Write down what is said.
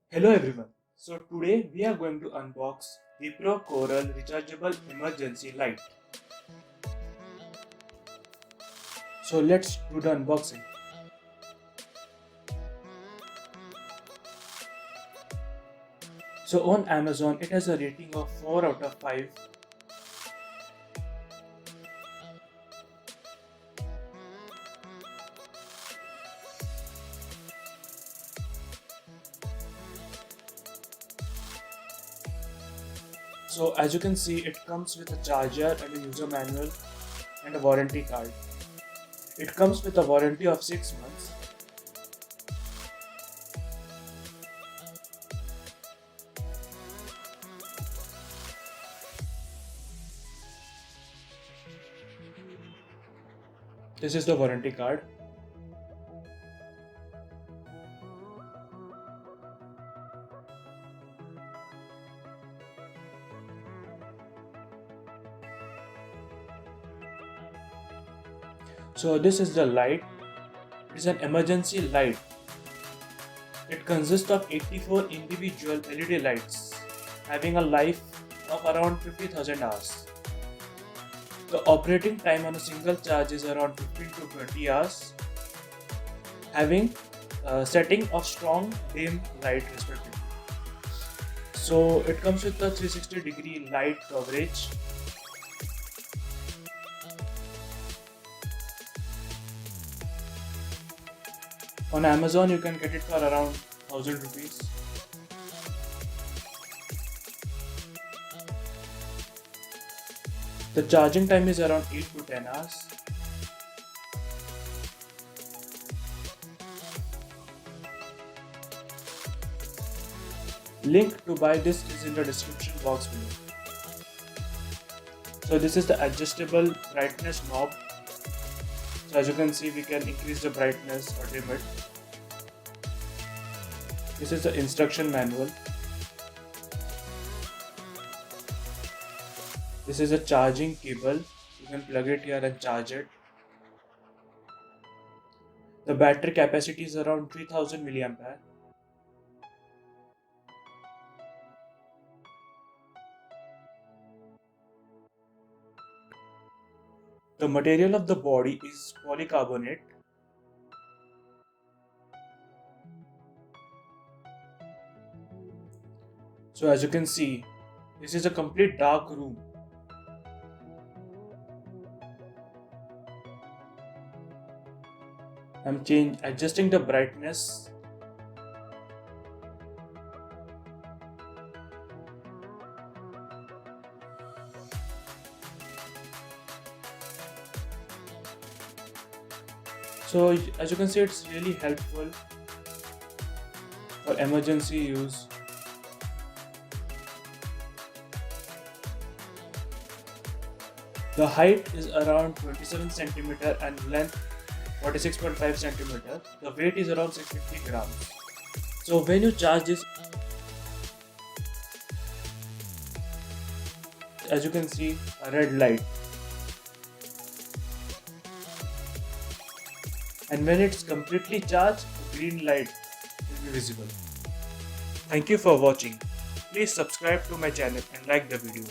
Hello everyone. So today we are going to unbox Wipro Coral Rechargeable Emergency Light. So let's do the unboxing. So on Amazon it has a rating of 4 out of 5. So as you can see, it comes with a charger and a user manual and a warranty card. It comes with a warranty of 6 months. This is the warranty card. So this is the light. It is an emergency light. It consists of 84 individual LED lights having a life of around 50,000 hours. The operating time on a single charge is around 15 to 20 hours, having a setting of strong dim light respectively. So it comes with a 360-degree light coverage. On Amazon you can get it for around 1000 rupees. The charging time is around 8 to 10 hours. Link to buy this is in the description box below. So this is the adjustable brightness knob. So as you can see, we can increase the brightness or dim it. This is the instruction manual. This is a charging cable. You can plug it here and charge it. The battery capacity is around 3000 mAh. The material of the body is polycarbonate. So as you can see, this is a complete dark room. I'm adjusting the brightness. So as you can see, it's really helpful for emergency use. The height is around 27 cm and length 46.5 cm. The weight is around 650 grams. So when you charge this, as you can see, a red light. And when it's completely charged, a green light will be visible. Thank you for watching. Please subscribe to my channel and like the video.